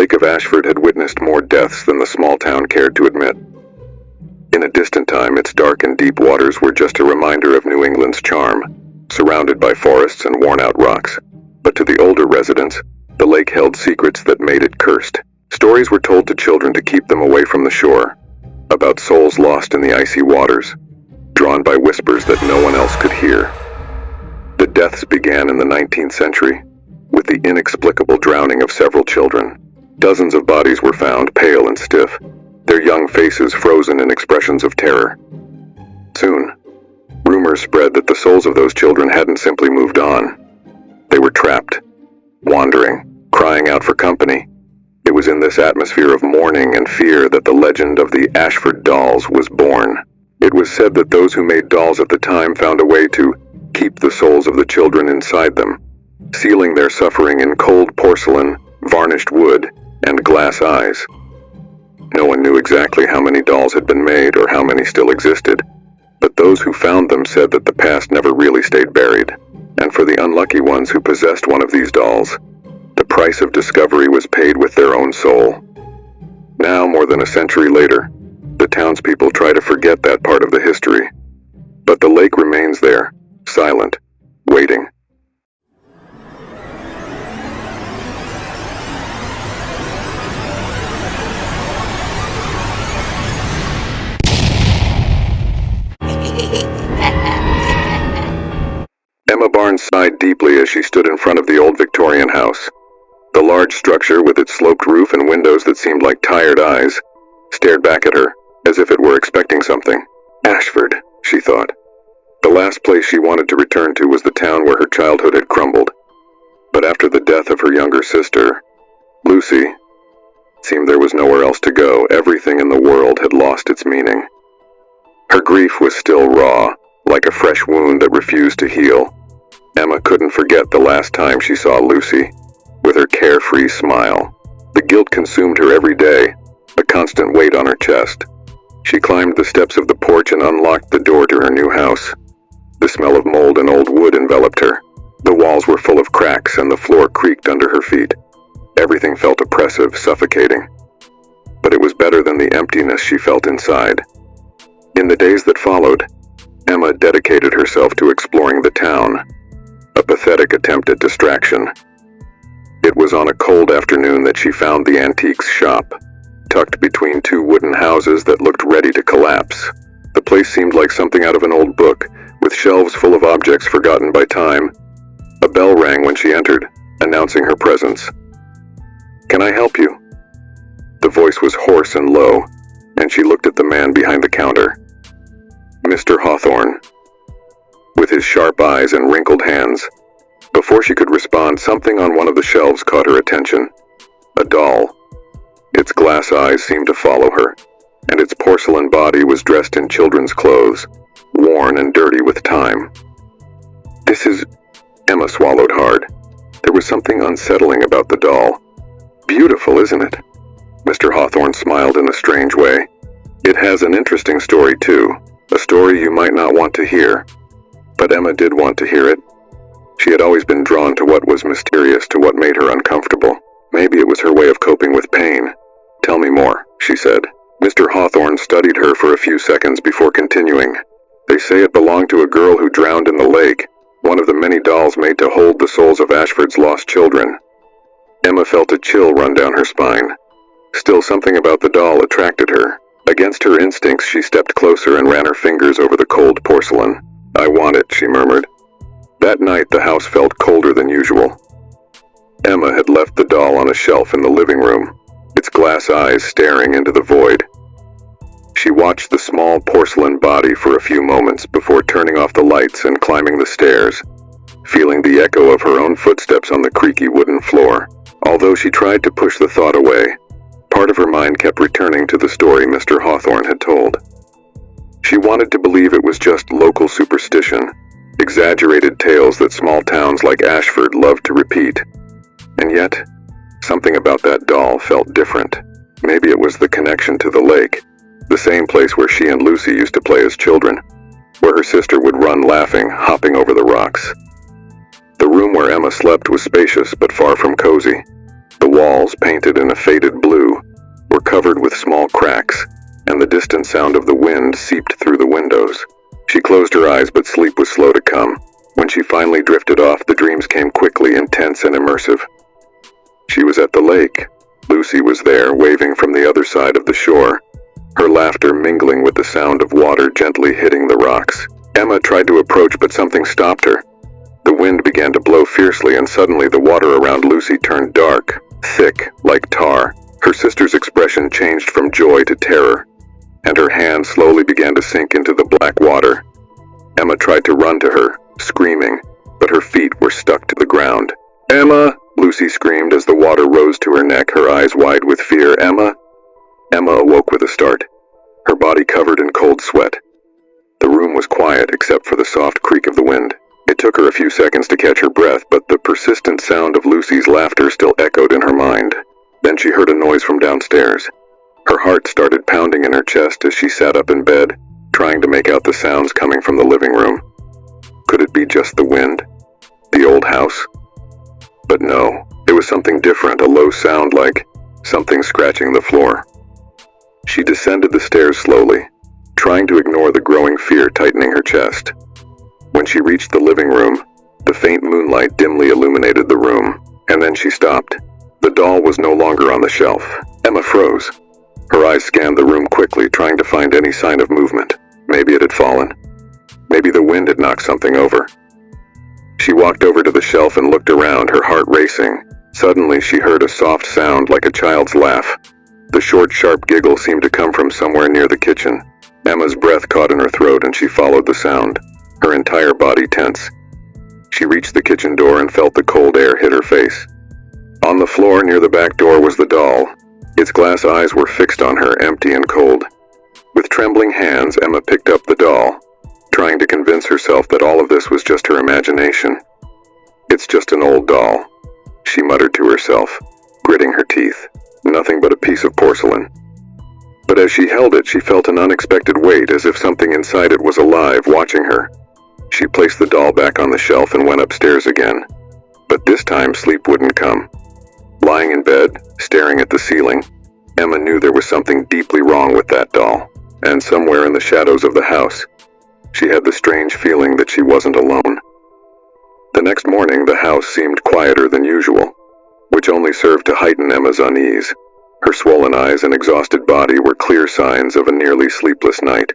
lake of Ashford had witnessed more deaths than the small town cared to admit. In a distant time, its dark and deep waters were just a reminder of New England's charm, surrounded by forests and worn-out rocks. But to the older residents, the lake held secrets that made it cursed. Stories were told to children to keep them away from the shore, about souls lost in the icy waters, drawn by whispers that no one else could hear. The deaths began in the 19th century, with the inexplicable drowning of several children. Dozens of bodies were found, pale and stiff, their young faces frozen in expressions of terror. Soon, rumors spread that the souls of those children hadn't simply moved on. They were trapped, wandering, crying out for company. It was in this atmosphere of mourning and fear that the legend of the Ashford dolls was born. It was said that those who made dolls at the time found a way to keep the souls of the children inside them, sealing their suffering in cold porcelain, varnished wood, and glass eyes. No one knew exactly how many dolls had been made or how many still existed, but those who found them said that the past never really stayed buried, and for the unlucky ones who possessed one of these dolls, the price of discovery was paid with their own soul. Now, more than a century later, the townspeople try to forget that part of the history, but the lake remains there, silent, waiting. Emma Barnes sighed deeply as she stood in front of the old Victorian house. The large structure, with its sloped roof and windows that seemed like tired eyes, stared back at her, as if it were expecting something. Ashford, she thought. The last place she wanted to return to was the town where her childhood had crumbled. But after the death of her younger sister, Lucy, it seemed there was nowhere else to go. Everything in the world had lost its meaning. Her grief was still raw, like a fresh wound that refused to heal. Emma couldn't forget the last time she saw Lucy, with her carefree smile. The guilt consumed her every day, a constant weight on her chest. She climbed the steps of the porch and unlocked the door to her new house. The smell of mold and old wood enveloped her. The walls were full of cracks and the floor creaked under her feet. Everything felt oppressive, suffocating. But it was better than the emptiness she felt inside. In the days that followed, Emma dedicated herself to exploring the town, a pathetic attempt at distraction. It was on a cold afternoon that she found the antiques shop, tucked between two wooden houses that looked ready to collapse. The place seemed like something out of an old book, with shelves full of objects forgotten by time. A bell rang when she entered, announcing her presence. "Can I help you?" The voice was hoarse and low, and she looked at the man behind the counter. Mr. Hawthorne, with his sharp eyes and wrinkled hands. Before she could respond, something on one of the shelves caught her attention. A doll. Its glass eyes seemed to follow her, and its porcelain body was dressed in children's clothes, worn and dirty with time. "This is..." Emma swallowed hard. There was something unsettling about the doll. "Beautiful, isn't it?" Mr. Hawthorne smiled in a strange way. "It has an interesting story, too. A story you might not want to hear." But Emma did want to hear it. She had always been drawn to what was mysterious, to what made her uncomfortable. Maybe it was her way of coping with pain. "Tell me more," she said. Mr. Hawthorne studied her for a few seconds before continuing. "They say it belonged to a girl who drowned in the lake, one of the many dolls made to hold the souls of Ashford's lost children." Emma felt a chill run down her spine. Still, something about the doll attracted her. Against her instincts, she stepped closer and ran her fingers over the cold porcelain. "I want it," she murmured. That night, the house felt colder than usual. Emma had left the doll on a shelf in the living room, its glass eyes staring into the void. She watched the small porcelain body for a few moments before turning off the lights and climbing the stairs, feeling the echo of her own footsteps on the creaky wooden floor. Although she tried to push the thought away, part of her mind kept returning to the story Mr. Hawthorne had told. She wanted to believe it was just local superstition, exaggerated tales that small towns like Ashford loved to repeat. And yet, something about that doll felt different. Maybe it was the connection to the lake, the same place where she and Lucy used to play as children, where her sister would run laughing, hopping over the rocks. The room where Emma slept was spacious but far from cozy. The walls, painted in a faded blue, were covered with small cracks, and the distant sound of the wind seeped through the windows. She closed her eyes, but sleep was slow to come. When she finally drifted off, the dreams came quickly, intense and immersive. She was at the lake. Lucy was there, waving from the other side of the shore, her laughter mingling with the sound of water gently hitting the rocks. Emma tried to approach, but something stopped her. The wind began to blow fiercely, and suddenly the water around Lucy turned dark, thick, like tar. Her sister's expression changed from joy to terror, and her hand slowly began to sink into the black water. Emma tried to run to her, screaming, but her feet were stuck to the ground. "Emma!" Lucy screamed as the water rose to her neck, her eyes wide with fear. "Emma!" Emma awoke with a start, her body covered in cold sweat. The room was quiet except for the soft creak of the wind. It took her a few seconds to catch her breath, but the persistent sound of Lucy's laughter still echoed in her mind. Then she heard a noise from downstairs. Her heart started pounding in her chest as she sat up in bed, trying to make out the sounds coming from the living room. Could it be just the wind? The old house? But no, it was something different, a low sound like something scratching the floor. She descended the stairs slowly, trying to ignore the growing fear tightening her chest. When she reached the living room, the faint moonlight dimly illuminated the room, and then she stopped. The doll was no longer on the shelf. Emma froze. Her eyes scanned the room quickly, trying to find any sign of movement. Maybe it had fallen. Maybe the wind had knocked something over. She walked over to the shelf and looked around, her heart racing. Suddenly she heard a soft sound like a child's laugh. The short, sharp giggle seemed to come from somewhere near the kitchen. Emma's breath caught in her throat and she followed the sound, her entire body tense. She reached the kitchen door and felt the cold air hit her face. On the floor near the back door was the doll. Its glass eyes were fixed on her, empty and cold. With trembling hands, Emma picked up the doll, trying to convince herself that all of this was just her imagination. "It's just an old doll," she muttered to herself, gritting her teeth. "Nothing but a piece of porcelain." But as she held it, she felt an unexpected weight, as if something inside it was alive, watching her. She placed the doll back on the shelf and went upstairs again. But this time, sleep wouldn't come. Lying in bed, staring at the ceiling, Emma knew there was something deeply wrong with that doll. And somewhere in the shadows of the house, she had the strange feeling that she wasn't alone. The next morning, the house seemed quieter than usual, which only served to heighten Emma's unease. Her swollen eyes and exhausted body were clear signs of a nearly sleepless night.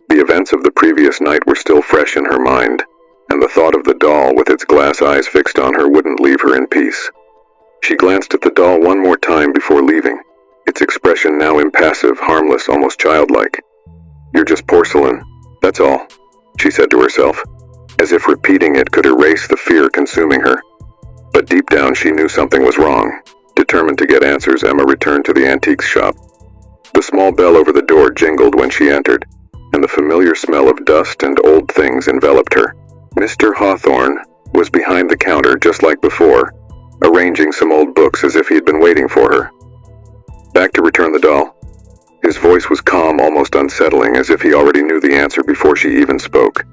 The events of the previous night were still fresh in her mind, and the thought of the doll with its glass eyes fixed on her wouldn't leave her in peace. She glanced at the doll one more time before leaving, its expression now impassive, harmless, almost childlike. "You're just porcelain, that's all," she said to herself, as if repeating it could erase the fear consuming her. But deep down she knew something was wrong. Determined to get answers, Emma returned to the antiques shop. The small bell over the door jingled when she entered, and the familiar smell of dust and old things enveloped her. Mr. Hawthorne was behind the counter just like before, arranging some old books as if he had been waiting for her. "Back to return the doll?" His voice was calm, almost unsettling, as if he already knew the answer before she even spoke.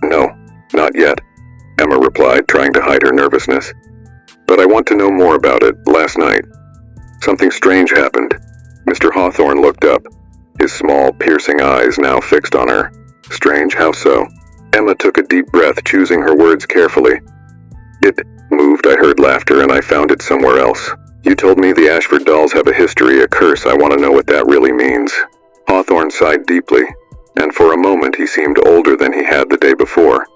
"No, not yet," Emma replied, trying to hide her nervousness. "But I want to know more about it. Last night, something strange happened." Mr. Hawthorne looked up, his small, piercing eyes now fixed on her. "Strange? How so?" Emma took a deep breath, choosing her words carefully. "It moved, I heard laughter, and I found it somewhere else. You told me the Ashford dolls have a history, a curse. I want to know what that really means." Hawthorne sighed deeply, and for a moment he seemed older than he had the day before,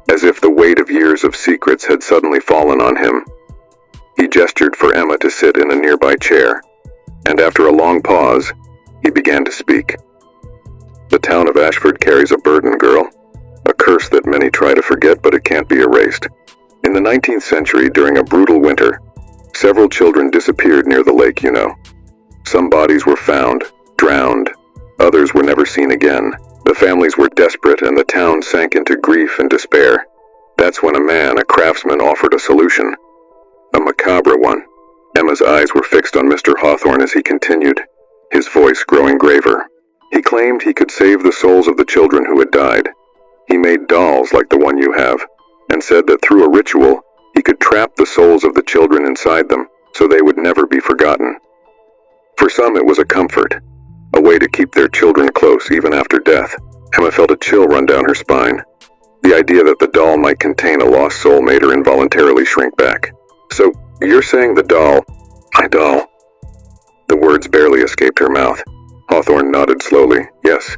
as if the weight of years of secrets had suddenly fallen on him. He gestured for Emma to sit in a nearby chair, and after a long pause, he began to speak. "The town of Ashford carries a burden, girl. A curse that many try to forget, but it can't be erased. In the 19th century, during a brutal winter, several children disappeared near the lake, you know. Some bodies were found, drowned. Others were never seen again. The families were desperate, and the town sank into grief and despair. That's when a man, a craftsman, offered a solution. A macabre one." Emma's eyes were fixed on Mr. Hawthorne as he continued, his voice growing graver. "He claimed he could save the souls of the children who had died. He made dolls like the one you have, and said that through a ritual, he could trap the souls of the children inside them, so they would never be forgotten. For some, it was a comfort, a way to keep their children close even after death. Emma felt a chill run down her spine. The idea that the doll might contain a lost soul made her involuntarily shrink back. "So, you're saying the doll, my doll?" The words barely escaped her mouth. Hawthorne nodded slowly. "Yes.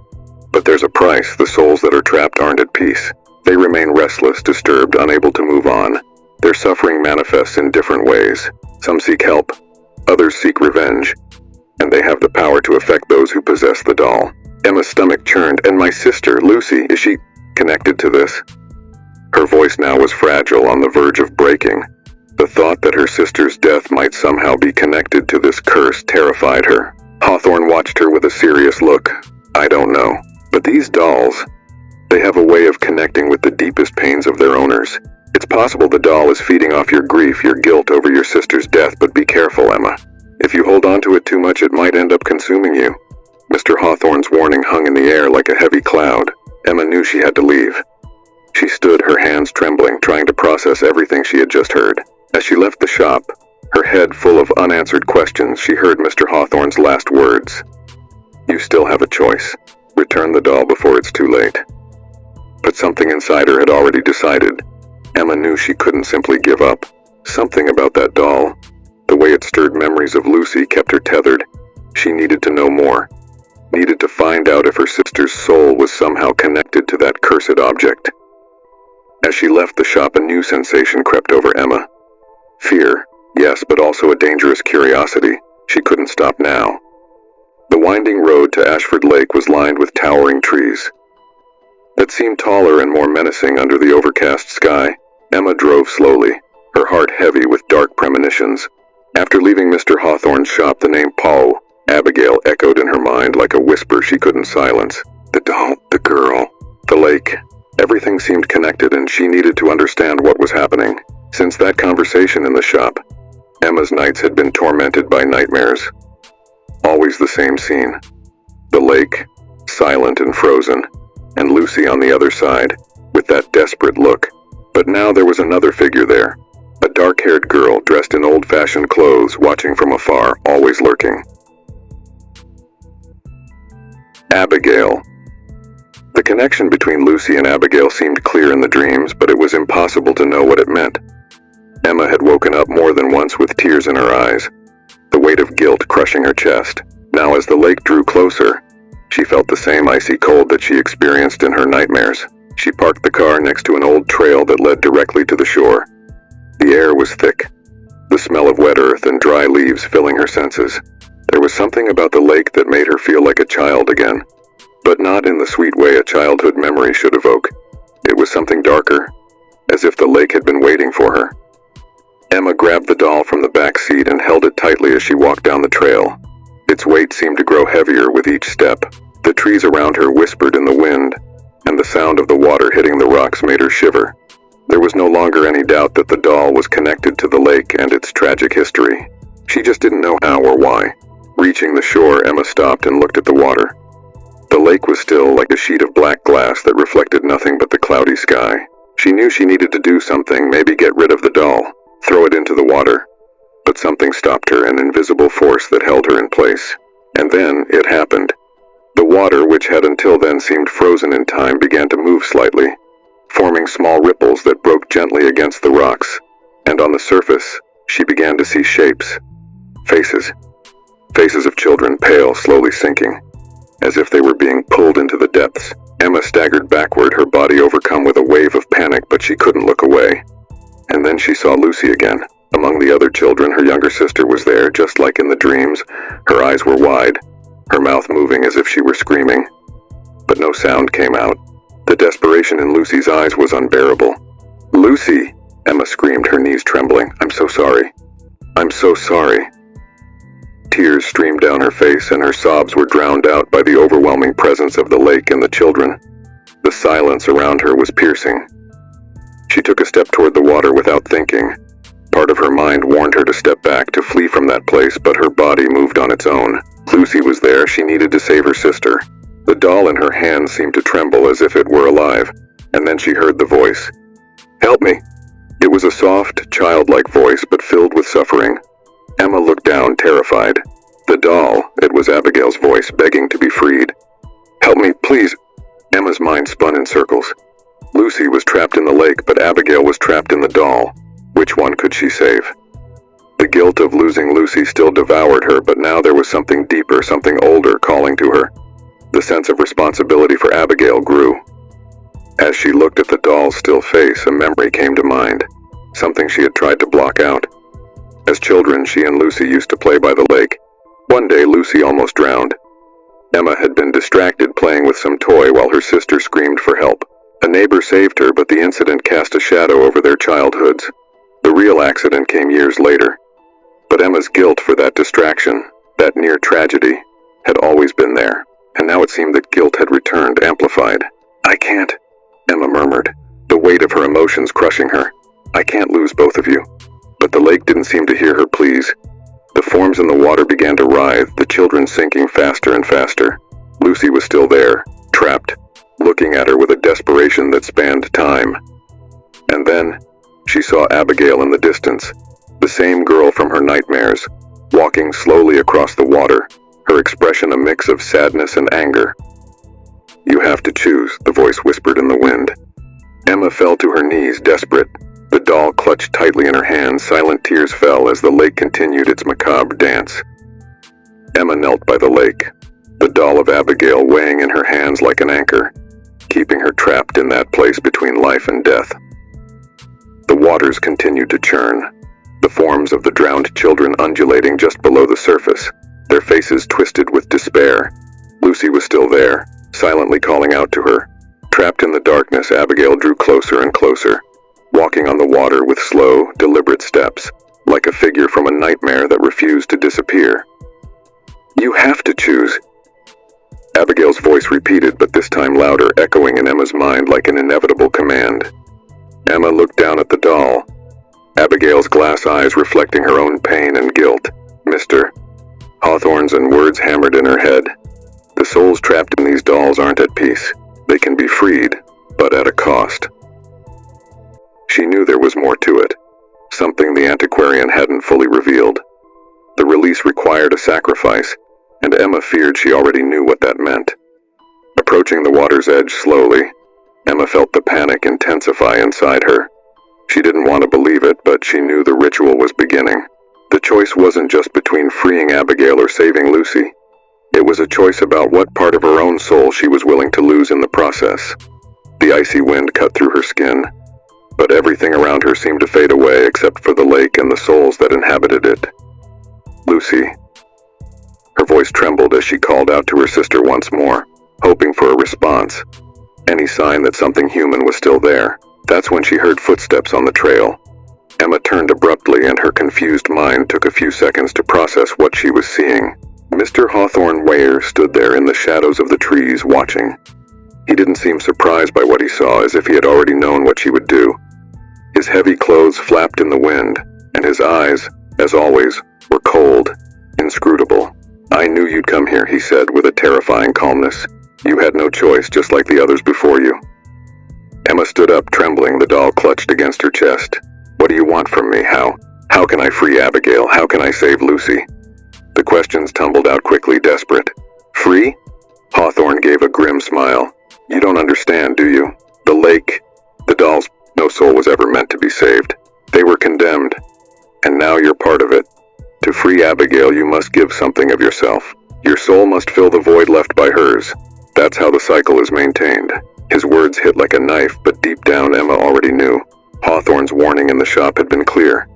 But there's a price. The souls that are trapped aren't at peace. They remain restless, disturbed, unable to move on. Their suffering manifests in different ways. Some seek help, others seek revenge, and they have the power to affect those who possess the doll." Emma's stomach churned. "And my sister, Lucy, is she connected to this?" Her voice now was fragile, on the verge of breaking. The thought that her sister's death might somehow be connected to this curse terrified her. Hawthorne watched her with a serious look. "I don't know. But these dolls, they have a way of connecting with the deepest pains of their owners. It's possible the doll is feeding off your grief, your guilt over your sister's death, but be careful, Emma. If you hold on to it too much, it might end up consuming you." Mr. Hawthorne's warning hung in the air like a heavy cloud. Emma knew she had to leave. She stood, her hands trembling, trying to process everything she had just heard. As she left the shop, her head full of unanswered questions, she heard Mr. Hawthorne's last words. "You still have a choice. Return the doll before it's too late." But something inside her had already decided. Emma knew she couldn't simply give up. Something about that doll, the way it stirred memories of Lucy, kept her tethered. She needed to know more. Needed to find out if her sister's soul was somehow connected to that cursed object. As she left the shop, a new sensation crept over Emma. Fear, yes, but also a dangerous curiosity. She couldn't stop now. The winding road to Ashford Lake was lined with towering trees that seemed taller and more menacing under the overcast sky. Emma drove slowly, her heart heavy with dark premonitions. After leaving Mr. Hawthorne's shop, the name Paul, Abigail, echoed in her mind like a whisper she couldn't silence. The doll, the girl, the lake. Everything seemed connected, and she needed to understand what was happening. Since that conversation in the shop, Emma's nights had been tormented by nightmares. Always the same scene. The lake, silent and frozen, and Lucy on the other side, with that desperate look. But now there was another figure there. A dark-haired girl dressed in old-fashioned clothes, watching from afar, always lurking. Abigail. The connection between Lucy and Abigail seemed clear in the dreams, but it was impossible to know what it meant. Emma had woken up more than once with tears in her eyes, the weight of guilt crushing her chest. Now as the lake drew closer, she felt the same icy cold that she experienced in her nightmares. She parked the car next to an old trail that led directly to the shore. The air was thick, the smell of wet earth and dry leaves filling her senses. There was something about the lake that made her feel like a child again, but not in the sweet way a childhood memory should evoke. It was something darker, as if the lake had been waiting for her. Emma grabbed the doll from the back seat and held it tightly as she walked down the trail. Its weight seemed to grow heavier with each step. The trees around her whispered in the wind, and the sound of the water hitting the rocks made her shiver. There was no longer any doubt that the doll was connected to the lake and its tragic history. She just didn't know how or why. Reaching the shore, Emma stopped and looked at the water. The lake was still, like a sheet of black glass that reflected nothing but the cloudy sky. She knew she needed to do something, maybe get rid of the doll, throw it into the water. But something stopped her, an invisible force that held her in place. And then it happened. The water, which had until then seemed frozen in time, began to move slightly, forming small ripples that broke gently against the rocks. And on the surface, she began to see shapes. Faces. Faces of children, pale, slowly sinking, as if they were being pulled into the depths. Emma staggered backward, her body overcome with a wave of panic, but she couldn't look away. And then she saw Lucy again. Among the other children, her younger sister was there, just like in the dreams. Her eyes were wide, her mouth moving as if she were screaming. But no sound came out. The desperation in Lucy's eyes was unbearable. "Lucy!" Emma screamed, her knees trembling. "I'm so sorry. I'm so sorry." Tears streamed down her face, and her sobs were drowned out by the overwhelming presence of the lake and the children. The silence around her was piercing. She took a step toward the water without thinking. Part of her mind warned her to step back, to flee from that place, but her body moved on its own. Lucy was there. She needed to save her sister. The doll in her hands seemed to tremble as if it were alive, and then she heard the voice. "Help me." It was a soft, childlike voice, but filled with suffering. Emma looked down, terrified. The doll, it was Abigail's voice begging to be freed. "Help me, please." Emma's mind spun in circles. Lucy was trapped in the lake, but Abigail was trapped in the doll. Which one could she save? The guilt of losing Lucy still devoured her, but now there was something deeper, something older calling to her. The sense of responsibility for Abigail grew. As she looked at the doll's still face, a memory came to mind, something she had tried to block out. As children, she and Lucy used to play by the lake. One day, Lucy almost drowned. Emma had been distracted playing with some toy while her sister screamed for help. A neighbor saved her, but the incident cast a shadow over their childhoods. The real accident came years later. But Emma's guilt for that distraction, that near tragedy, had always been there, and now it seemed that guilt had returned, amplified. "I can't," Emma murmured, the weight of her emotions crushing her. "I can't lose both of you." But the lake didn't seem to hear her pleas. The forms in the water began to writhe, the children sinking faster and faster. Lucy was still there, trapped, looking at her with a desperation that spanned time. And then, she saw Abigail in the distance, the same girl from her nightmares, walking slowly across the water, her expression a mix of sadness and anger. "You have to choose," the voice whispered in the wind. Emma fell to her knees, desperate. The doll clutched tightly in her hands. Silent tears fell as the lake continued its macabre dance. Emma knelt by the lake, the doll of Abigail weighing in her hands like an anchor, keeping her trapped in that place between life and death. The waters continued to churn, the forms of the drowned children undulating just below the surface, their faces twisted with despair. Lucy was still there, silently calling out to her. Trapped in the darkness, Abigail drew closer and closer, walking on the water with slow, deliberate steps, like a figure from a nightmare that refused to disappear. "You have to choose," Abigail's voice repeated, but this time louder, echoing in Emma's mind like an inevitable command. Emma looked down at the doll, Abigail's glass eyes reflecting her own pain and guilt. "Mr. Hawthorne's," and words hammered in her head. "The souls trapped in these dolls aren't at peace. They can be freed, but at a cost." She knew there was more to it, something the antiquarian hadn't fully revealed. The release required a sacrifice, and Emma feared she already knew what that meant. Approaching the water's edge slowly, Emma felt the panic intensify inside her. She didn't want to believe it, but she knew the ritual was beginning. The choice wasn't just between freeing Abigail or saving Lucy. It was a choice about what part of her own soul she was willing to lose in the process. The icy wind cut through her skin, but everything around her seemed to fade away except for the lake and the souls that inhabited it. "Lucy." Her voice trembled as she called out to her sister once more, hoping for a response, any sign that something human was still there. That's when she heard footsteps on the trail. Emma turned abruptly, and her confused mind took a few seconds to process what she was seeing. Mr. Hawthorne Weyer stood there in the shadows of the trees, watching. He didn't seem surprised by what he saw, as if he had already known what she would do. His heavy clothes flapped in the wind, and his eyes, as always, were cold, inscrutable. "I knew you'd come here," he said with a terrifying calmness. "You had no choice, just like the others before you." Emma stood up, trembling, the doll clutched against her chest. "What do you want from me? How can I free Abigail? How can I save Lucy?" The questions tumbled out quickly, desperate. "Free?" Hawthorne gave a grim smile. "You don't understand, do you? The lake, the dolls, no soul was ever meant to be saved. They were condemned, and now you're part of it. To free Abigail, you must give something of yourself. Your soul must fill the void left by hers. That's how the cycle is maintained." His words hit like a knife, but deep down Emma already knew. Hawthorne's warning in the shop had been clear.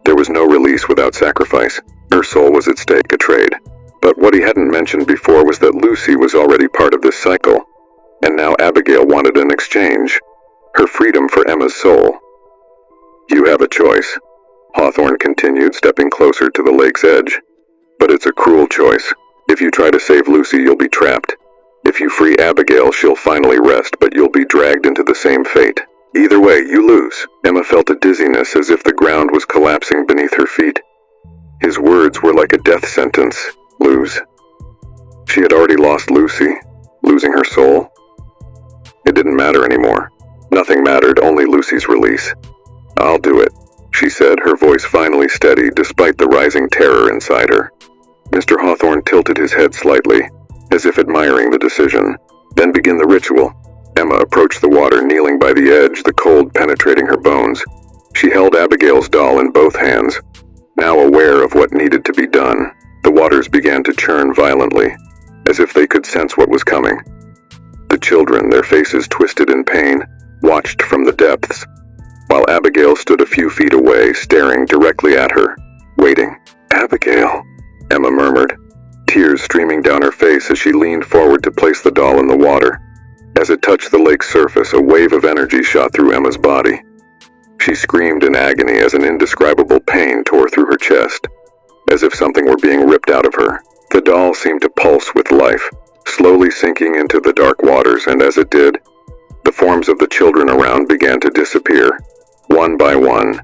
There was no release without sacrifice. Her soul was at stake, a trade. But what he hadn't mentioned before was that Lucy was already part of this cycle, and now Abigail wanted an exchange, her freedom for Emma's soul. "You have a choice," Hawthorne continued, stepping closer to the lake's edge. "But it's a cruel choice. If you try to save Lucy, you'll be trapped. If you free Abigail, she'll finally rest, but you'll be dragged into the same fate. Either way, you lose." Emma felt a dizziness, as if the ground was collapsing beneath her feet. His words were like a death sentence. Lose. She had already lost Lucy, losing her soul. It didn't matter anymore. Nothing mattered, only Lucy's release. "I'll do it," she said, her voice finally steady despite the rising terror inside her. Mr. Hawthorne tilted his head slightly, as if admiring the decision. Then begin the ritual. Emma approached the water, kneeling by the edge, the cold penetrating her bones. She held Abigail's doll in both hands. Now aware of what needed to be done, the waters began to churn violently, as if they could sense what was coming. The children, their faces twisted in pain, watched from the depths, while Abigail stood a few feet away, staring directly at her, waiting. "Abigail," Emma murmured, tears streaming down her face as she leaned forward to place the doll in the water. As it touched the lake's surface, a wave of energy shot through Emma's body. She screamed in agony as an indescribable pain tore through her chest, as if something were being ripped out of her. The doll seemed to pulse with life, slowly sinking into the dark waters, and as it did, the forms of the children around began to disappear, one by one,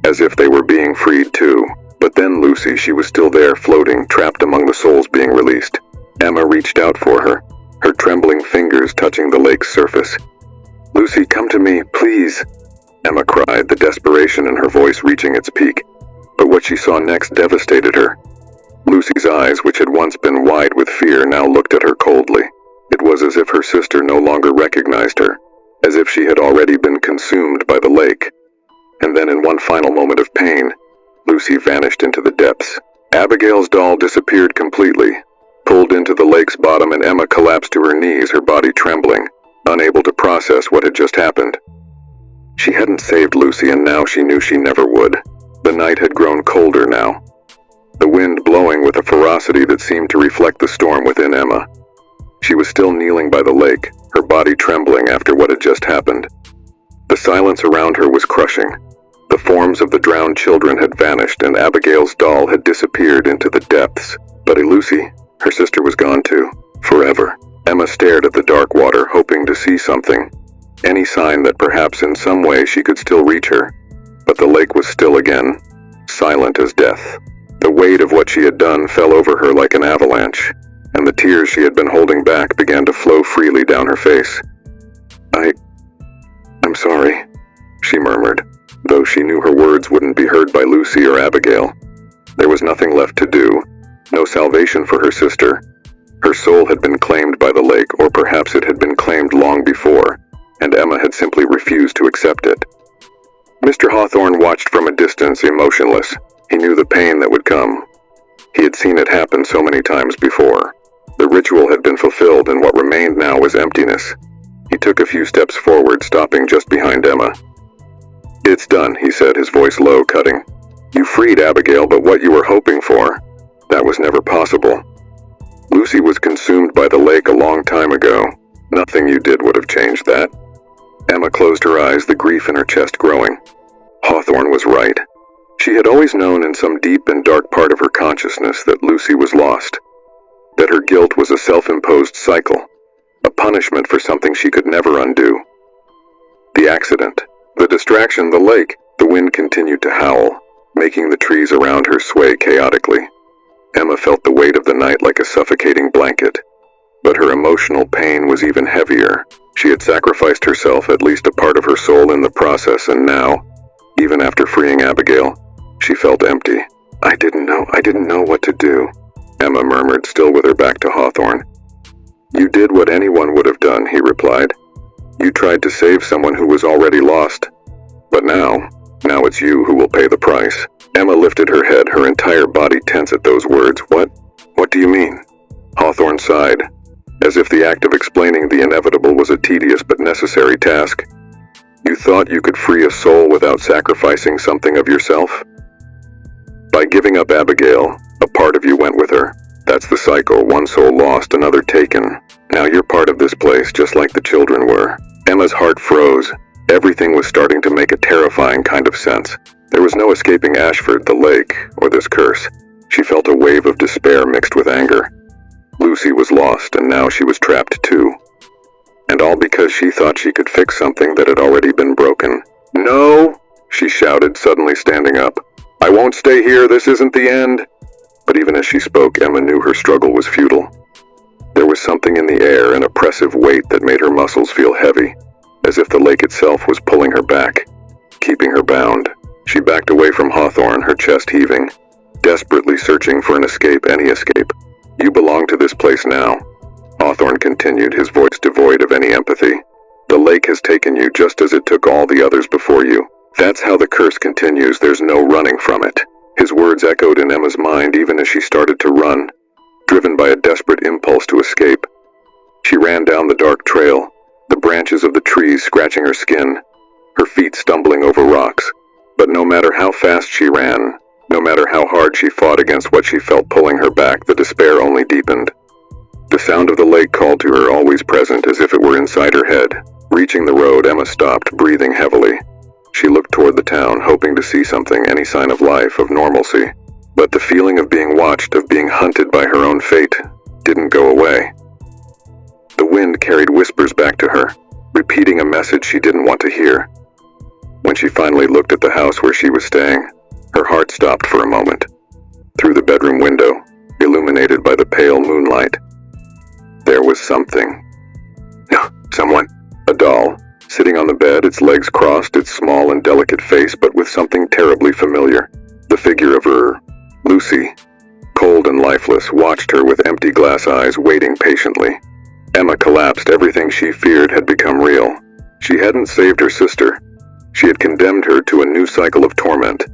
as if they were being freed too. But then Lucy, she was still there, floating, trapped among the souls being released. Emma reached out for her, her trembling fingers touching the lake's surface. "Lucy, come to me, please," Emma cried, the desperation in her voice reaching its peak. But what she saw next devastated her. Lucy's eyes, which had once been wide with fear, now looked at her coldly. It was as if her sister no longer recognized her, as if she had already been consumed by the lake. And then in one final moment of pain, Lucy vanished into the depths. Abigail's doll disappeared completely, pulled into the lake's bottom, and Emma collapsed to her knees, her body trembling, unable to process what had just happened. She hadn't saved Lucy, and now she knew she never would. The night had grown colder now, the wind blowing with a ferocity that seemed to reflect the storm within Emma. She was still kneeling by the lake, her body trembling after what had just happened. The silence around her was crushing. The forms of the drowned children had vanished, and Abigail's doll had disappeared into the depths. But Lucy, her sister, was gone too, forever. Emma stared at the dark water, hoping to see something, any sign that perhaps in some way she could still reach her. But the lake was still again, silent as death. The weight of what she had done fell over her like an avalanche, and the tears she had been holding back began to flow freely down her face. I'm sorry," she murmured, though she knew her words wouldn't be heard by Lucy or Abigail. There was nothing left to do, no salvation for her sister. Her soul had been claimed by the lake, or perhaps it had been claimed long before, and Emma had simply refused to accept it. Mr. Hawthorne watched from a distance, emotionless. He knew the pain that would come. He had seen it happen so many times before. The ritual had been fulfilled, and what remained now was emptiness. He took a few steps forward, stopping just behind Emma. "It's done," he said, his voice low, cutting. "You freed Abigail, but what you were hoping for, that was never possible. Lucy was consumed by the lake a long time ago. Nothing you did would have changed that." Emma closed her eyes, the grief in her chest growing. Hawthorne was right. She had always known in some deep and dark part of her consciousness that Lucy was lost, that her guilt was a self-imposed cycle, a punishment for something she could never undo. The accident, the distraction, the lake. The wind continued to howl, making the trees around her sway chaotically. Emma felt the weight of the night like a suffocating blanket, but her emotional pain was even heavier. She had sacrificed herself, at least a part of her soul, in the process, and now, even after freeing Abigail, she felt empty. I didn't know what to do," Emma murmured, still with her back to Hawthorne. "You did what anyone would have done," he replied. "You tried to save someone who was already lost. But now it's you who will pay the price." Emma lifted her head, her entire body tense at those words. What do you mean?" Hawthorne sighed, as if the act of explaining the inevitable was a tedious but necessary task. "You thought you could free a soul without sacrificing something of yourself? By giving up Abigail, a part of you went with her. That's the cycle, one soul lost, another taken. Now you're part of this place, just like the children were." Emma's heart froze. Everything was starting to make a terrifying kind of sense. There was no escaping Ashford, the lake, or this curse. She felt a wave of despair mixed with anger. Lucy was lost, and now she was trapped too. And all because she thought she could fix something that had already been broken. "No!" she shouted, suddenly standing up. "I won't stay here, this isn't the end." But even as she spoke, Emma knew her struggle was futile. There was something in the air, an oppressive weight that made her muscles feel heavy, as if the lake itself was pulling her back, keeping her bound. She backed away from Hawthorne, her chest heaving, desperately searching for an escape, any escape. "You belong to this place now," Hawthorne continued, his voice devoid of any empathy. "The lake has taken you just as it took all the others before you. That's how the curse continues, there's no running from it." His words echoed in Emma's mind even as she started to run, driven by a desperate impulse to escape. She ran down the dark trail, the branches of the trees scratching her skin, her feet stumbling over rocks. But no matter how fast she ran, no matter how hard she fought against what she felt pulling her back, the despair only deepened. The sound of the lake called to her, always present, as if it were inside her head. Reaching the road, Emma stopped, breathing heavily. She looked toward the town, hoping to see something, any sign of life, of normalcy. But the feeling of being watched, of being hunted by her own fate, didn't go away. The wind carried whispers back to her, repeating a message she didn't want to hear. When she finally looked at the house where she was staying, her heart stopped for a moment. Through the bedroom window, illuminated by the pale moonlight, there was something. Someone. A doll, sitting on the bed, its legs crossed, its small and delicate face, but with something terribly familiar. The figure of her, Lucy, cold and lifeless, watched her with empty glass eyes, waiting patiently. Emma collapsed. Everything she feared had become real. She hadn't saved her sister. She had condemned her to a new cycle of torment,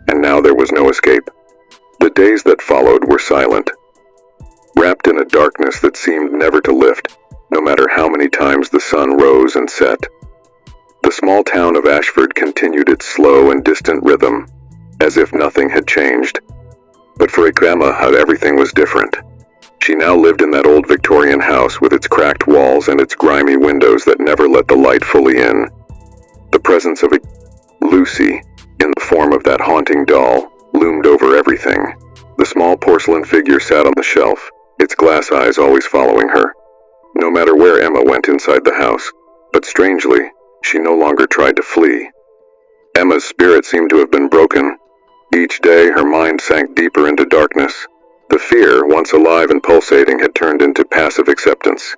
and now there was no escape. The days that followed were silent, wrapped in a darkness that seemed never to lift, no matter how many times the sun rose and set. The small town of Ashford continued its slow and distant rhythm, as if nothing had changed. But for Emma, everything was different. She now lived in that old Victorian house with its cracked walls and its grimy windows that never let the light fully in. The presence of Lucy, in the form of that haunting doll, loomed over everything. The small porcelain figure sat on the shelf, its glass eyes always following her, no matter where Emma went inside the house. But strangely, she no longer tried to flee. Emma's spirit seemed to have been broken. Each day her mind sank deeper into darkness. The fear, once alive and pulsating, had turned into passive acceptance.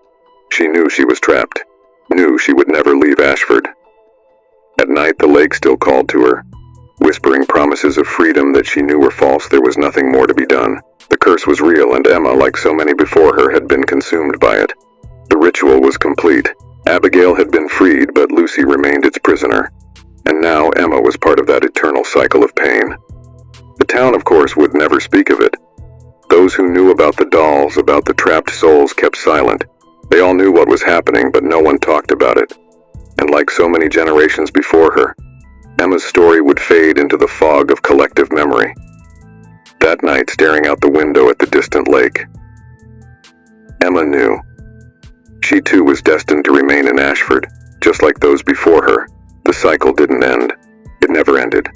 She knew she was trapped, knew she would never leave Ashford. At night the lake still called to her, whispering promises of freedom that she knew were false. There was nothing more to be done. The curse was real, and Emma, like so many before her, had been consumed by it. The ritual was complete. Abigail had been freed, but Lucy remained its prisoner. And now Emma was part of that eternal cycle of pain. The town, of course, would never speak of it. Those who knew about the dolls, about the trapped souls, kept silent. They all knew what was happening, but no one talked about it. And like so many generations before her, Emma's story would fade into the fog of collective memory. That night, staring out the window at the distant lake, Emma knew. She too was destined to remain in Ashford, just like those before her. The cycle didn't end. It never ended.